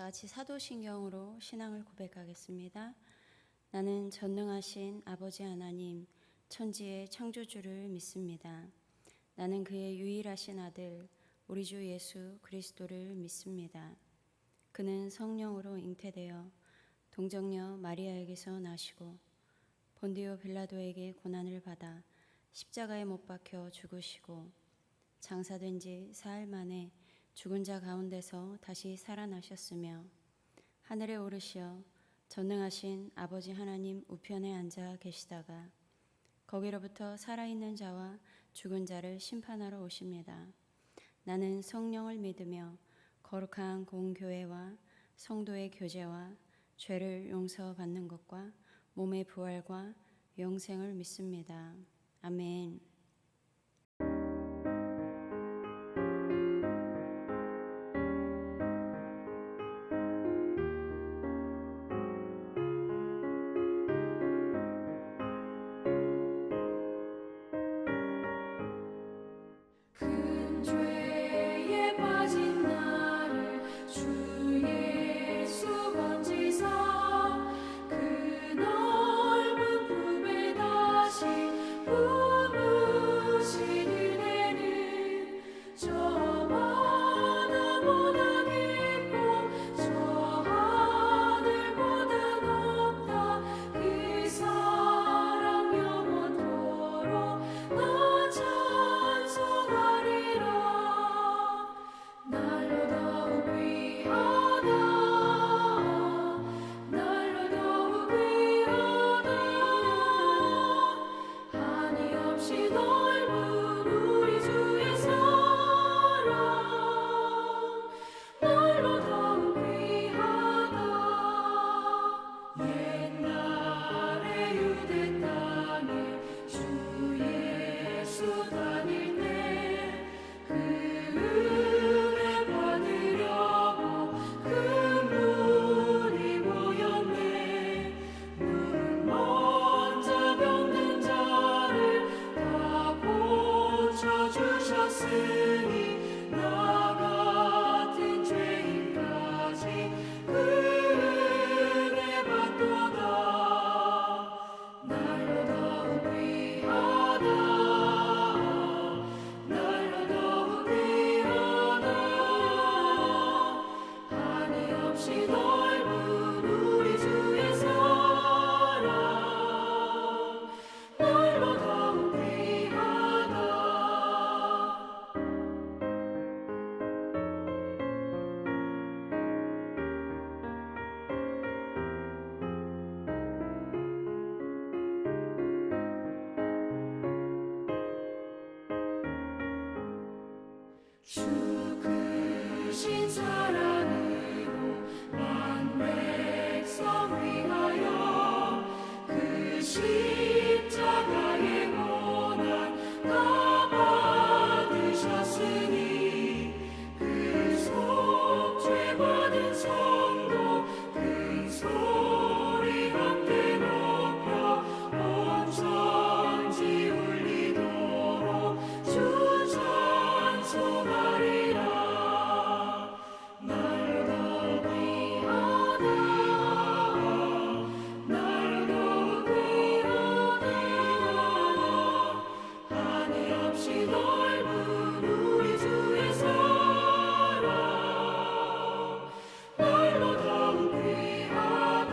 다 같이 사도신경으로 신앙을 고백하겠습니다. 나는 전능하신 아버지 하나님, 천지의 창조주를 믿습니다. 나는 그의 유일하신 아들, 우리 주 예수 그리스도를 믿습니다. 그는 성령으로 잉태되어 동정녀 마리아에게서 나시고 본디오 빌라도에게 고난을 받아 십자가에 못 박혀 죽으시고 장사된 지 사흘 만에 죽은 자 가운데서 다시 살아나셨으며 하늘에 오르시어 전능하신 아버지 하나님 우편에 앉아 계시다가 거기로부터 살아있는 자와 죽은 자를 심판하러 오십니다. 나는 성령을 믿으며 거룩한 공교회와 성도의 교제와 죄를 용서받는 것과 몸의 부활과 영생을 믿습니다. 아멘. 주 크신 사랑으로 만 백성 위하여 그 십자가의 고난 다 받으셨으니 그 속죄 받은 성도 큰 소리 함께 높여 온 천지 울리도록 주 찬송하리라. 날로 더욱 귀하다, 날로 더욱 귀하다. 한이 없이 넓은 우리 주의 사랑, 날로 더욱 귀하다.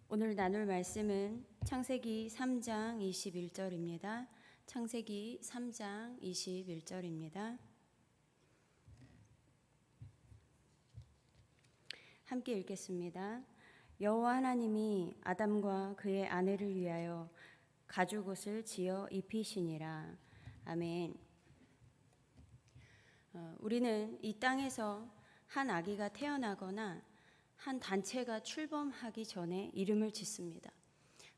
오늘 나눌 말씀은 창세기 3장 21절입니다. 창세기 3장 21절입니다. 함께 읽겠습니다. 여호와 하나님이 아담과 그의 아내를 위하여 가죽옷을 지어 입히시니라. 아멘. 우리는 이 땅에서 한 아기가 태어나거나 한 단체가 출범하기 전에 이름을 짓습니다.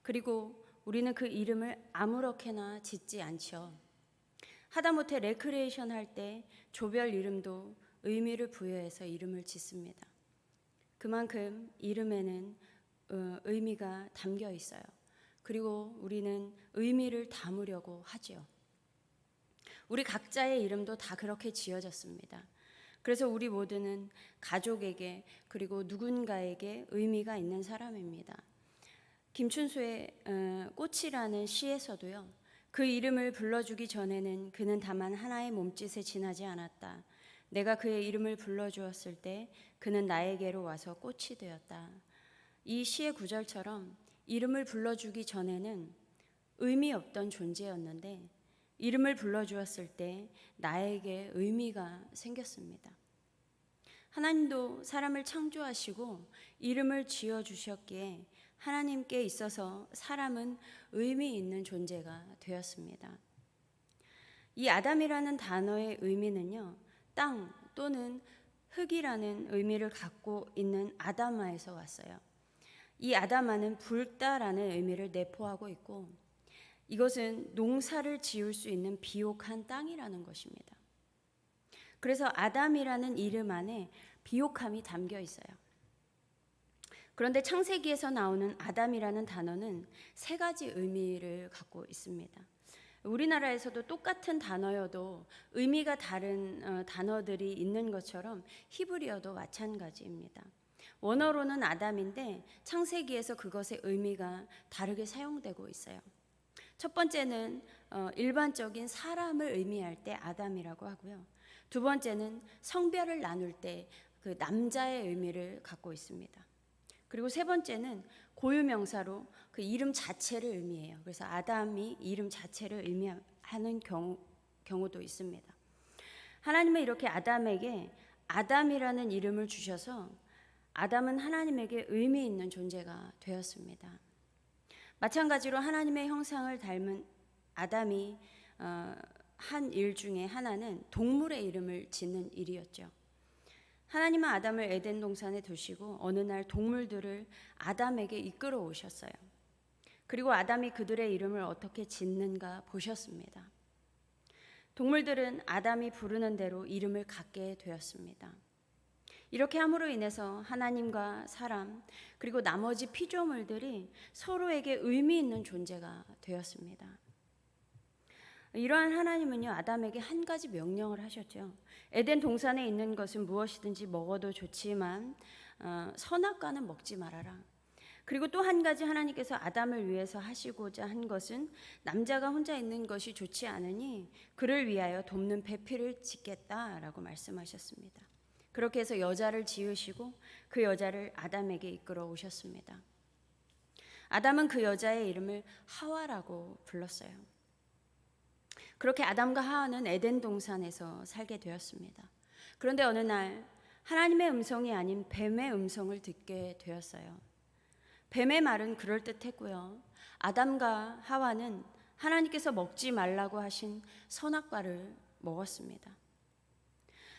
그리고 우리는 그 이름을 아무렇게나 짓지 않죠. 하다못해 레크레이션 할 때 조별 이름도 의미를 부여해서 이름을 짓습니다. 그만큼 이름에는 의미가 담겨 있어요. 그리고 우리는 의미를 담으려고 하죠. 우리 각자의 이름도 다 그렇게 지어졌습니다. 그래서 우리 모두는 가족에게 그리고 누군가에게 의미가 있는 사람입니다. 김춘수의 꽃이라는 시에서도요. 그 이름을 불러주기 전에는 그는 다만 하나의 몸짓에 지나지 않았다. 내가 그의 이름을 불러주었을 때 그는 나에게로 와서 꽃이 되었다. 이 시의 구절처럼 이름을 불러주기 전에는 의미 없던 존재였는데 이름을 불러주었을 때 나에게 의미가 생겼습니다. 하나님도 사람을 창조하시고 이름을 지어주셨기에 하나님께 있어서 사람은 의미 있는 존재가 되었습니다. 이 아담이라는 단어의 의미는요, 땅 또는 흙이라는 의미를 갖고 있는 아담아에서 왔어요. 이 아담아는 불다라는 의미를 내포하고 있고 이것은 농사를 지을 수 있는 비옥한 땅이라는 것입니다. 그래서 아담이라는 이름 안에 비옥함이 담겨 있어요. 그런데 창세기에서 나오는 아담이라는 단어는 세 가지 의미를 갖고 있습니다. 우리나라에서도 똑같은 단어여도 의미가 다른 단어들이 있는 것처럼 히브리어도 마찬가지입니다. 원어로는 아담인데 창세기에서 그것의 의미가 다르게 사용되고 있어요. 첫 번째는 일반적인 사람을 의미할 때 아담이라고 하고요. 두 번째는 성별을 나눌 때 그 남자의 의미를 갖고 있습니다. 그리고 세 번째는 고유명사로 그 이름 자체를 의미해요. 그래서 아담이 이름 자체를 의미하는 경우도 있습니다. 하나님은 이렇게 아담에게 아담이라는 이름을 주셔서 아담은 하나님에게 의미 있는 존재가 되었습니다. 마찬가지로 하나님의 형상을 닮은 아담이 한 일 중에 하나는 동물의 이름을 짓는 일이었죠. 하나님은 아담을 에덴 동산에 두시고 어느 날 동물들을 아담에게 이끌어 오셨어요. 그리고 아담이 그들의 이름을 어떻게 짓는가 보셨습니다. 동물들은 아담이 부르는 대로 이름을 갖게 되었습니다. 이렇게 함으로 인해서 하나님과 사람 그리고 나머지 피조물들이 서로에게 의미 있는 존재가 되었습니다. 이러한 하나님은요, 아담에게 한 가지 명령을 하셨죠. 에덴 동산에 있는 것은 무엇이든지 먹어도 좋지만 선악과는 먹지 말아라. 그리고 또 한 가지 하나님께서 아담을 위해서 하시고자 한 것은 남자가 혼자 있는 것이 좋지 않으니 그를 위하여 돕는 배필을 짓겠다라고 말씀하셨습니다. 그렇게 해서 여자를 지으시고 그 여자를 아담에게 이끌어 오셨습니다. 아담은 그 여자의 이름을 하와라고 불렀어요. 그렇게 아담과 하와는 에덴 동산에서 살게 되었습니다. 그런데 어느 날 하나님의 음성이 아닌 뱀의 음성을 듣게 되었어요. 뱀의 말은 그럴듯했고요. 아담과 하와는 하나님께서 먹지 말라고 하신 선악과를 먹었습니다.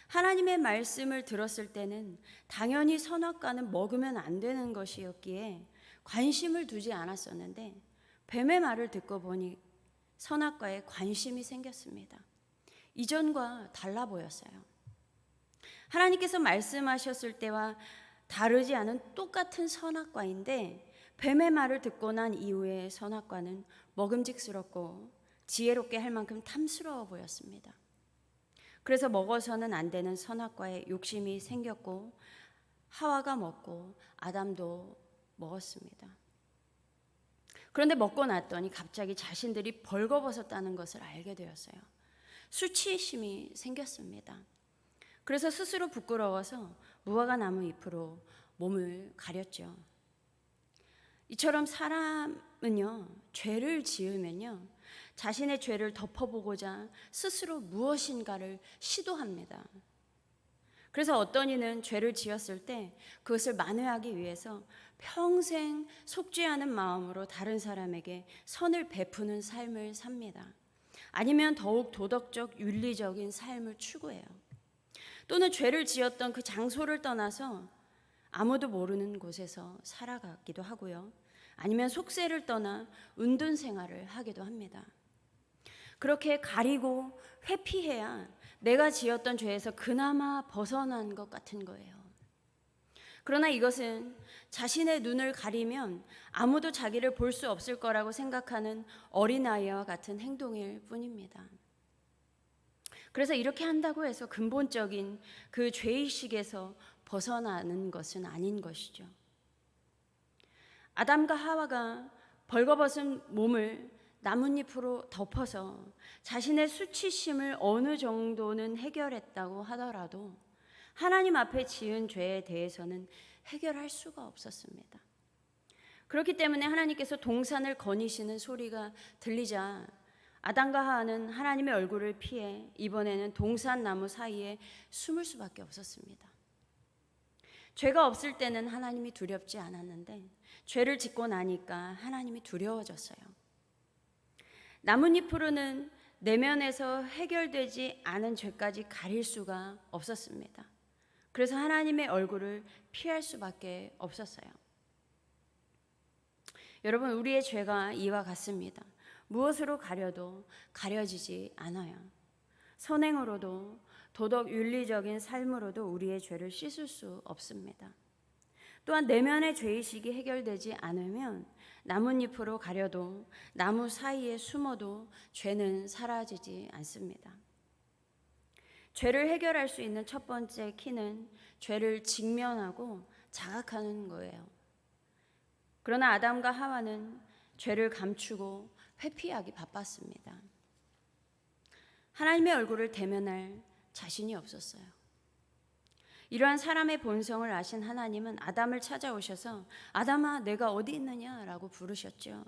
하나님의 말씀을 들었을 때는 당연히 선악과는 먹으면 안 되는 것이었기에 관심을 두지 않았었는데 뱀의 말을 듣고 보니 선악과에 관심이 생겼습니다. 이전과 달라 보였어요. 하나님께서 말씀하셨을 때와 다르지 않은 똑같은 선악과인데 뱀의 말을 듣고 난 이후에 선악과는 먹음직스럽고 지혜롭게 할 만큼 탐스러워 보였습니다. 그래서 먹어서는 안 되는 선악과에 욕심이 생겼고 하와가 먹고 아담도 먹었습니다. 그런데 먹고 났더니 갑자기 자신들이 벌거벗었다는 것을 알게 되었어요. 수치심이 생겼습니다. 그래서 스스로 부끄러워서 무화과 나무 잎으로 몸을 가렸죠. 이처럼 사람은요, 죄를 지으면요, 자신의 죄를 덮어보고자 스스로 무엇인가를 시도합니다. 그래서 어떤 이는 죄를 지었을 때 그것을 만회하기 위해서 평생 속죄하는 마음으로 다른 사람에게 선을 베푸는 삶을 삽니다. 아니면 더욱 도덕적, 윤리적인 삶을 추구해요. 또는 죄를 지었던 그 장소를 떠나서 아무도 모르는 곳에서 살아가기도 하고요. 아니면 속세를 떠나 은둔 생활을 하기도 합니다. 그렇게 가리고 회피해야 내가 지었던 죄에서 그나마 벗어난 것 같은 거예요. 그러나 이것은 자신의 눈을 가리면 아무도 자기를 볼 수 없을 거라고 생각하는 어린아이와 같은 행동일 뿐입니다. 그래서 이렇게 한다고 해서 근본적인 그 죄의식에서 벗어나는 것은 아닌 것이죠. 아담과 하와가 벌거벗은 몸을 나뭇잎으로 덮어서 자신의 수치심을 어느 정도는 해결했다고 하더라도 하나님 앞에 지은 죄에 대해서는 해결할 수가 없었습니다. 그렇기 때문에 하나님께서 동산을 거니시는 소리가 들리자 아담과 하와는 하나님의 얼굴을 피해 이번에는 동산 나무 사이에 숨을 수밖에 없었습니다. 죄가 없을 때는 하나님이 두렵지 않았는데 죄를 짓고 나니까 하나님이 두려워졌어요. 나뭇잎으로는 내면에서 해결되지 않은 죄까지 가릴 수가 없었습니다. 그래서 하나님의 얼굴을 피할 수밖에 없었어요. 여러분, 우리의 죄가 이와 같습니다. 무엇으로 가려도 가려지지 않아요. 선행으로도 도덕 윤리적인 삶으로도 우리의 죄를 씻을 수 없습니다. 또한 내면의 죄의식이 해결되지 않으면 나뭇잎으로 가려도 나무 사이에 숨어도 죄는 사라지지 않습니다. 죄를 해결할 수 있는 첫 번째 키는 죄를 직면하고 자각하는 거예요. 그러나 아담과 하와는 죄를 감추고 회피하기 바빴습니다. 하나님의 얼굴을 대면할 자신이 없었어요. 이러한 사람의 본성을 아신 하나님은 아담을 찾아오셔서 아담아, 내가 어디 있느냐라고 부르셨죠.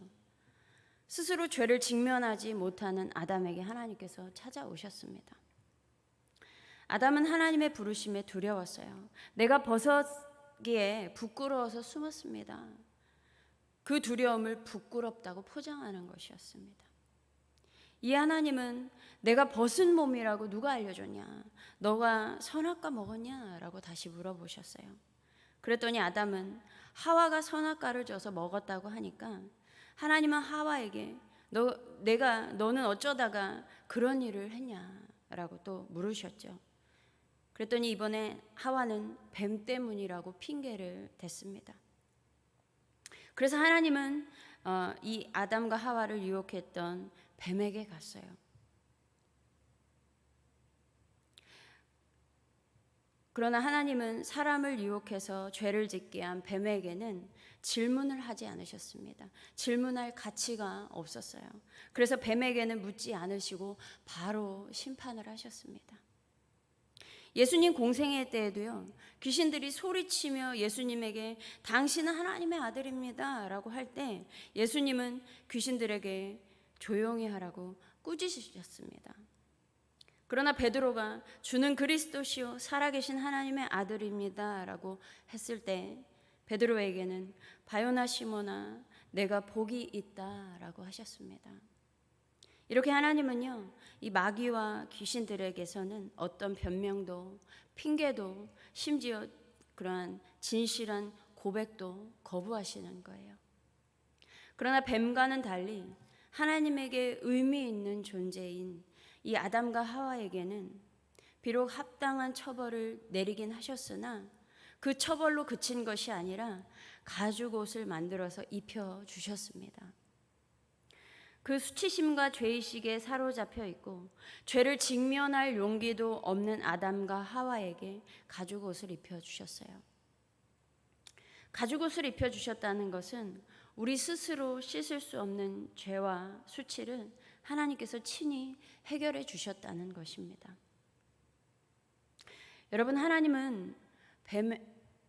스스로 죄를 직면하지 못하는 아담에게 하나님께서 찾아오셨습니다. 아담은 하나님의 부르심에 두려웠어요. 내가 벗었기에 부끄러워서 숨었습니다. 그 두려움을 부끄럽다고 포장하는 것이었습니다. 이 하나님은 내가 벗은 몸이라고 누가 알려줬냐? 너가 선악과 먹었냐? 라고 다시 물어보셨어요. 그랬더니 아담은 하와가 선악과를 줘서 먹었다고 하니까 하나님은 하와에게 너는 어쩌다가 그런 일을 했냐? 라고 또 물으셨죠. 그랬더니 이번에 하와는 뱀 때문이라고 핑계를 댔습니다. 그래서 하나님은 이 아담과 하와를 유혹했던 뱀에게 갔어요. 그러나 하나님은 사람을 유혹해서 죄를 짓게 한 뱀에게는 질문을 하지 않으셨습니다. 질문할 가치가 없었어요. 그래서 뱀에게는 묻지 않으시고 바로 심판을 하셨습니다. 예수님 공생애 때에도요, 귀신들이 소리치며 예수님에게 당신은 하나님의 아들입니다 라고 할 때 예수님은 귀신들에게 조용히 하라고 꾸짖으셨습니다. 그러나 베드로가 주는 그리스도시요 살아계신 하나님의 아들입니다 라고 했을 때 베드로에게는 바요나 시몬아 내가 복이 있다 라고 하셨습니다. 이렇게 하나님은요, 이 마귀와 귀신들에게서는 어떤 변명도 핑계도 심지어 그러한 진실한 고백도 거부하시는 거예요. 그러나 뱀과는 달리 하나님에게 의미 있는 존재인 이 아담과 하와에게는 비록 합당한 처벌을 내리긴 하셨으나 그 처벌로 그친 것이 아니라 가죽옷을 만들어서 입혀 주셨습니다. 그 수치심과 죄의식에 사로잡혀 있고 죄를 직면할 용기도 없는 아담과 하와에게 가죽옷을 입혀주셨어요. 가죽옷을 입혀주셨다는 것은 우리 스스로 씻을 수 없는 죄와 수치를 하나님께서 친히 해결해 주셨다는 것입니다. 여러분, 하나님은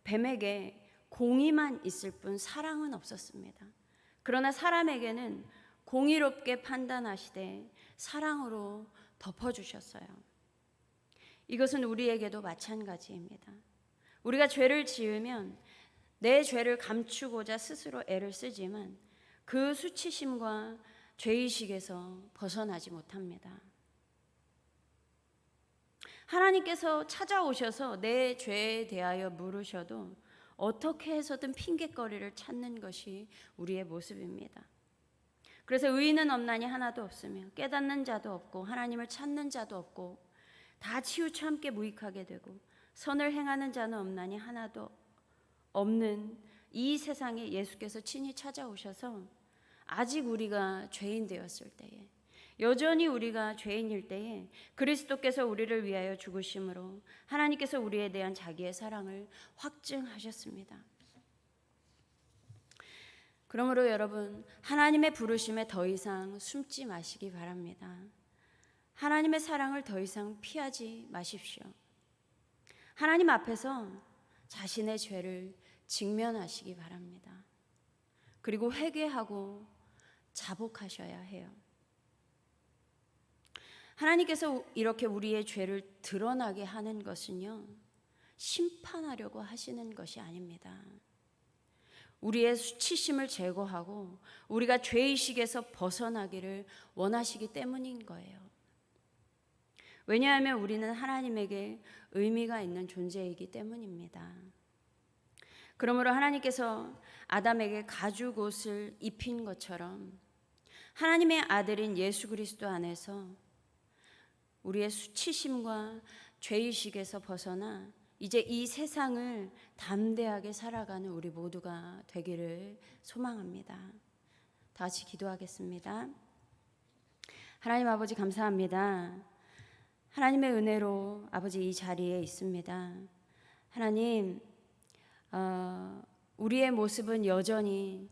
뱀에게 공의만 있을 뿐 사랑은 없었습니다. 그러나 사람에게는 공의롭게 판단하시되 사랑으로 덮어주셨어요. 이것은 우리에게도 마찬가지입니다. 우리가 죄를 지으면 내 죄를 감추고자 스스로 애를 쓰지만 그 수치심과 죄의식에서 벗어나지 못합니다. 하나님께서 찾아오셔서 내 죄에 대하여 물으셔도 어떻게 해서든 핑계거리를 찾는 것이 우리의 모습입니다. 그래서 의인은 없나니 하나도 없으며 깨닫는 자도 없고 하나님을 찾는 자도 없고 다 치우쳐 함께 무익하게 되고 선을 행하는 자는 없나니 하나도 없는 이 세상에 예수께서 친히 찾아오셔서 아직 우리가 죄인 되었을 때에 여전히 우리가 죄인일 때에 그리스도께서 우리를 위하여 죽으심으로 하나님께서 우리에 대한 자기의 사랑을 확증하셨습니다. 그러므로 여러분, 하나님의 부르심에 더 이상 숨지 마시기 바랍니다. 하나님의 사랑을 더 이상 피하지 마십시오. 하나님 앞에서 자신의 죄를 직면하시기 바랍니다. 그리고 회개하고 자복하셔야 해요. 하나님께서 이렇게 우리의 죄를 드러나게 하는 것은요, 심판하려고 하시는 것이 아닙니다. 우리의 수치심을 제거하고 우리가 죄의식에서 벗어나기를 원하시기 때문인 거예요. 왜냐하면 우리는 하나님에게 의미가 있는 존재이기 때문입니다. 그러므로 하나님께서 아담에게 가죽 옷을 입힌 것처럼 하나님의 아들인 예수 그리스도 안에서 우리의 수치심과 죄의식에서 벗어나 이제 이 세상을 담대하게 살아가는 우리 모두가 되기를 소망합니다. 다 같이 기도하겠습니다. 하나님 아버지 감사합니다. 하나님의 은혜로 아버지 이 자리에 있습니다. 하나님, 우리의 모습은 여전히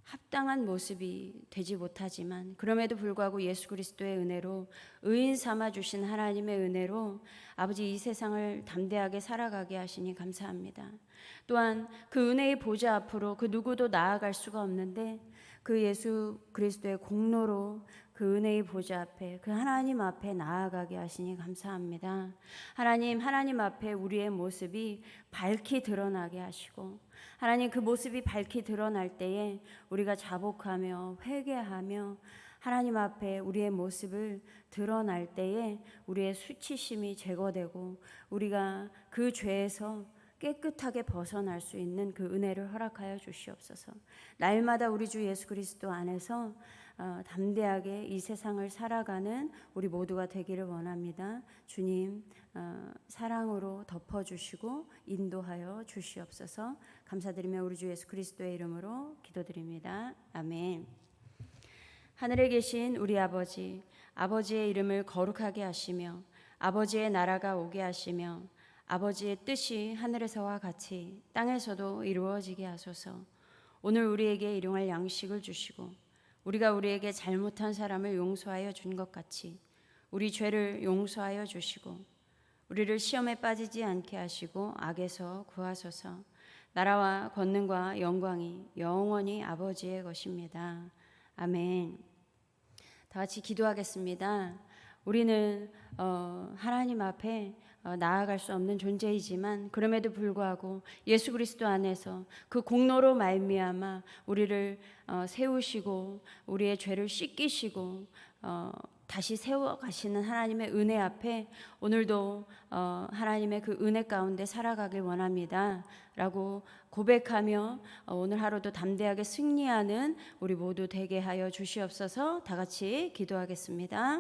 합당한 모습이 되지 못하지만 그럼에도 불구하고 예수 그리스도의 은혜로 의인 삼아 주신 하나님의 은혜로 아버지 이 세상을 담대하게 살아가게 하시니 감사합니다. 또한 그 은혜의 보좌 앞으로 그 누구도 나아갈 수가 없는데 그 예수 그리스도의 공로로 그 은혜의 보좌 앞에 그 하나님 앞에 나아가게 하시니 감사합니다. 하나님 앞에 우리의 모습이 밝히 드러나게 하시고 하나님 그 모습이 밝히 드러날 때에 우리가 자복하며 회개하며 하나님 앞에 우리의 모습을 드러날 때에 우리의 수치심이 제거되고 우리가 그 죄에서 깨끗하게 벗어날 수 있는 그 은혜를 허락하여 주시옵소서. 날마다 우리 주 예수 그리스도 안에서 담대하게 이 세상을 살아가는 우리 모두가 되기를 원합니다. 주님, 사랑으로 덮어주시고 인도하여 주시옵소서. 감사드리며 우리 주 예수 그리스도의 이름으로 기도드립니다. 아멘. 하늘에 계신 우리 아버지, 아버지의 이름을 거룩하게 하시며 아버지의 나라가 오게 하시며 아버지의 뜻이 하늘에서와 같이 땅에서도 이루어지게 하소서. 오늘 우리에게 일용할 양식을 주시고 우리가 우리에게 잘못한 사람을 용서하여 준 것 같이 우리 죄를 용서하여 주시고 우리를 시험에 빠지지 않게 하시고 악에서 구하소서. 나라와 권능과 영광이 영원히 아버지의 것입니다. 아멘. 다 같이 기도하겠습니다. 우리는 하나님 앞에 나아갈 수 없는 존재이지만 그럼에도 불구하고 예수 그리스도 안에서 그 공로로 말미암아 우리를 세우시고 우리의 죄를 씻기시고 다시 세워가시는 하나님의 은혜 앞에 오늘도 하나님의 그 은혜 가운데 살아가길 원합니다 라고 고백하며 오늘 하루도 담대하게 승리하는 우리 모두 되게 하여 주시옵소서. 다 같이 기도하겠습니다.